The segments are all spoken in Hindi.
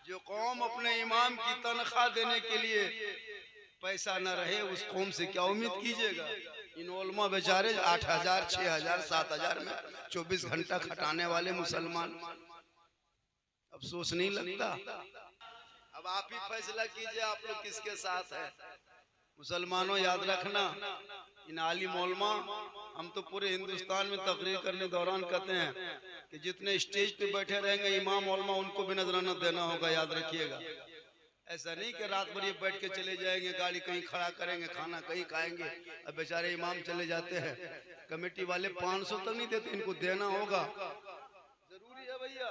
जो कौम अपने इमाम की तनख्वाह देने के लिए पैसा न रहे, उस कौम से क्या उम्मीद कीजिएगा। इन उलमा बेचारे 8,000, 6,000, 7,000 में 24 घंटा खटाने वाले मुसलमान, अफसोस नहीं लगता? अब आप ही फैसला कीजिए, आप लोग किसके साथ है। मुसलमानों याद रखना, इन आलिम उलमा, हम तो पूरे हिंदुस्तान में तकरीर करने दौरान कहते हैं कि जितने स्टेज पे बैठे रहेंगे इमाम उलमा, उनको भी नजराना देना होगा, याद रखिएगा। ऐसा नहीं कि रात भर ये बैठ के चले जाएंगे, गाड़ी कहीं खड़ा करेंगे, खाना कहीं खाएंगे। अब बेचारे इमाम चले जाते हैं, कमेटी वाले 500 तक नहीं देते, इनको देना होगा, जरूरी है भैया।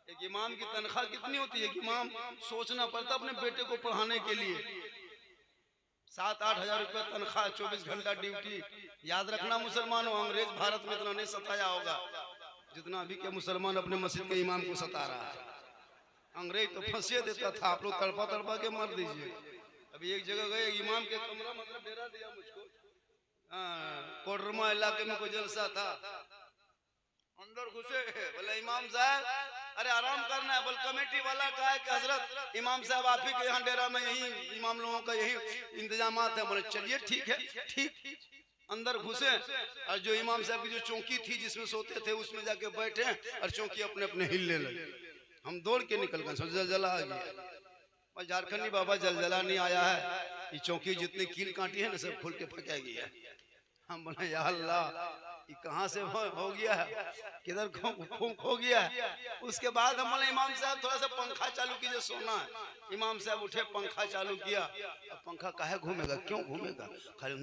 एक इमाम की तनख्वाह कितनी होती है कि इमाम सोचना पड़ता अपने बेटे को पढ़ाने के लिए। 7-8 हजार रुपये तनख्वाह, 24 घंटा ड्यूटी। याद रखना मुसलमानों, अंग्रेज भारत में इतना नहीं सताया होगा जितना अभी के मुसलमान अपने मस्जिद के इमाम को सता रहा है। अंग्रेज तो फंसे देता था, आप लोग तड़पा तड़पा के मार दीजिए। अभी एक जगह गए, इमाम के कमरा मतलब डेरा दिया मुझको, कोडरमा इलाके में कोई जलसा था, अंदर घुसे, बोले इमाम साहब अरे आराम करना है। बोल कमेटी वाला कहा है कि हजरत इमाम साहब आप ही के यहाँ डेरा में यही इमाम लोगों का यही इंतजामात है। बोले चलिए ठीक है, ठीक। अंदर घुसे और जो इमाम साहब की जो चौकी थी जिसमें सोते थे उसमें जाके बैठे और चौकी अपने अपने हिलने लगे। हम दौड़ के निकल गए, जलजला आ गया। झारखंडी बाबा जलजला नहीं आया है, ये चौकी जितनी कील काटी है ना सब खोल के फेंकेगी है। हम बोले या अल्लाह, ये कहाँ से हो गया है, किधर हो गया है। उसके बाद हम बोले इमाम साहब थोड़ा सा पंखा चालू कीजिए, सोना है। इमाम साहब उठे, पंखा चालू किया। अब पंखा काहे घूमेगा, क्यों घूमेगा, खाली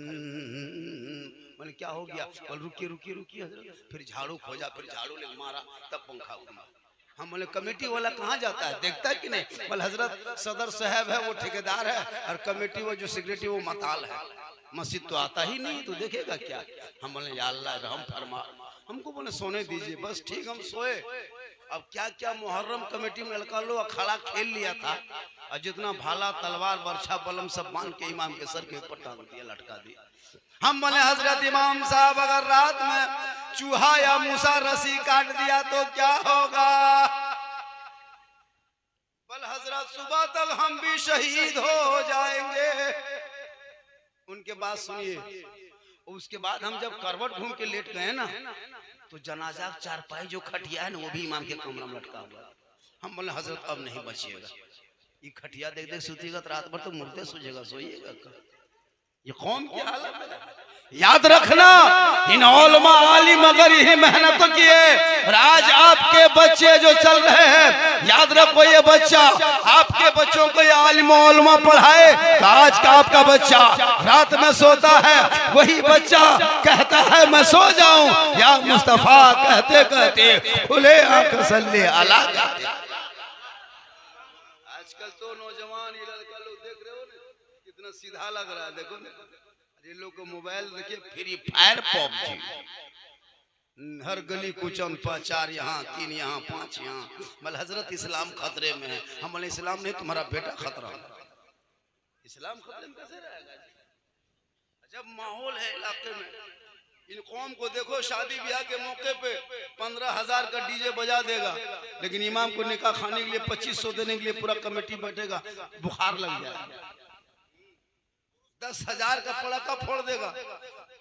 मैंने क्या हो गया। बोल रुकिए हजरत, फिर झाड़ू खोजा, फिर झाड़ू ले मारा, तब पंखा घूमा। हम बोले कमेटी वाला कहाँ जाता है, देखता है कि नहीं। बोले हजरत सदर साहब है वो ठेकेदार है, और कमेटी वो जो सेक्रेटरी वो मताल है, मस्जिद तो आता ही नहीं, तो देखेगा क्या। हम बोले या अल्लाह रहम फरमा, हमको बोले सोने दीजिए। बस ठीक, हम सोए। अब क्या क्या मुहर्रम कमेटी में लड़का लोग अखाड़ा खेल लिया था, और जितना भाला तलवार बर्छा बलम सब बांध के इमाम के सर के ऊपर टांग दिया, लटका दिया। हम बोले हजरत इमाम साहब अगर रात में चूहा या मूसा रस्सी काट दिया तो क्या होगा। बोले हजरत सुबह तक हम भी शहीद हो जाएंगे। उनके बाद सुनिए, उसके बाद हम जब करवट घूम के लेट गए ना, तो जनाजा चारपाई जो खटिया है ना वो भी इमाम के कमरा में लटका हुआ। हम बोले हजरत अब नहीं बचिएगा, ये खटिया देख देख सुतीगा तो रात भर तो मुर्दे सूझेगा, सोइएगा। ये कौम की हालत है। याद रखना, इन उलमा आलिम अगर यही मेहनत किए, आज आपके बच्चे जो चल रहे हैं, याद रखो ये बच्चा आपके बच्चों को ये आलिम उलमा पढ़ाए तो आज का आपका बच्चा रात में सोता है, वही बच्चा कहता है मैं सो जाऊं या मुस्तफा कहते कहते खुले आंख सल्ले अला। आजकल तो नौजवान ये लड़का लोग देख रहे हो ना, कितना सीधा लग रहा है। देखो ना, ये लोग को मोबाइल देखिए, फ्री फायर पबजी, हर गली कुचन 4 यहाँ 3 यहाँ 5 यहाँ। मतलब हजरत इस्लाम खतरे में है। हम बोले इस्लाम नहीं, तुम्हारा बेटा खतरा है। इस्लाम खतरे में कैसे रहेगा। जब माहौल है इलाके में, इन कौम को देखो शादी ब्याह के मौके पे 15,000 का डीजे बजा देगा, लेकिन इमाम को निकाह खाने के लिए 2500 देने के लिए पूरा कमेटी बैठेगा, बुखार लग जाएगा। 10,000 का पड़ाका फोड़ देगा,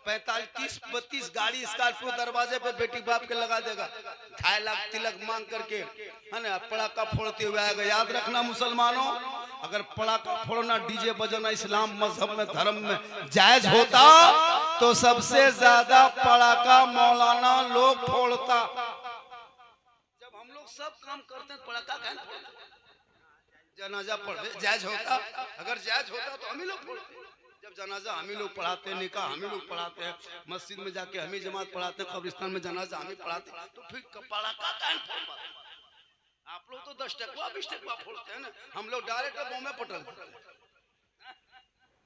35-32 गाड़ी स्कॉर्पियो दरवाजे पे बेटी बाप के लगा देगा, 2.5 लाख तिलक मांग करके है ना पड़ाका फोड़ते हुए आएगा। याद रखना मुसलमानों, अगर पड़ाका फोड़ना डीजे बजाना इस्लाम मजहब में धर्म में जायज होता तो सबसे ज्यादा पड़ाका मौलाना लोग फोड़ता। जब हम लोग सब काम करते हैं पड़ाका क्या फोड़ते। जनाजा पढ़े जायज होता, अगर जायज होता तो हम ही लोग फोड़ते। जब जनाजा हम ही लोग पढ़ाते, निकाह हम ही लोग पढ़ाते हैं, मस्जिद में जाके हम ही जमात पढ़ाते, कब्रिस्तान में जनाजा हम ही पढ़ाते, तो फिर पड़ाका क्या फोड़ते। आप लोग तो 10 टकवा 20 टकवा फोड़ते हैं ना, हम लोग डायरेक्ट बम में पटक देते हैं।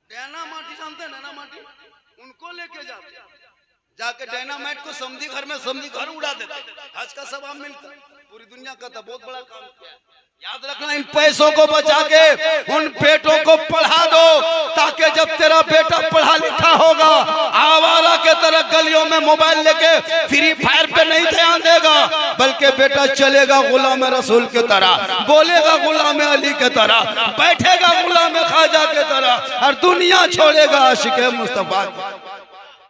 डायनामाइट जानते हैं, डायनामाइट उनको लेके जाके डायनामाइट को समझी घर में समझी घर उड़ा देते। आज का सब हम मिलता, पूरी दुनिया का था बहुत बड़ा काम किया। याद रखना, इन पैसों को बचा के उन बेटों को पढ़ा दो, ताकि जब तेरा बेटा पढ़ा लिखा होगा आवारा के तरह गलियों में मोबाइल लेके फ्री फायर पे नहीं ध्यान देगा, बल्कि के बेटा चलेगा गुलाम रसूल के तरह, बोलेगा गुलाम अली के तरह, बैठेगा गुलाम ख्वाजा के तरह, और दुनिया छोड़ेगा आशिक मुस्तफा।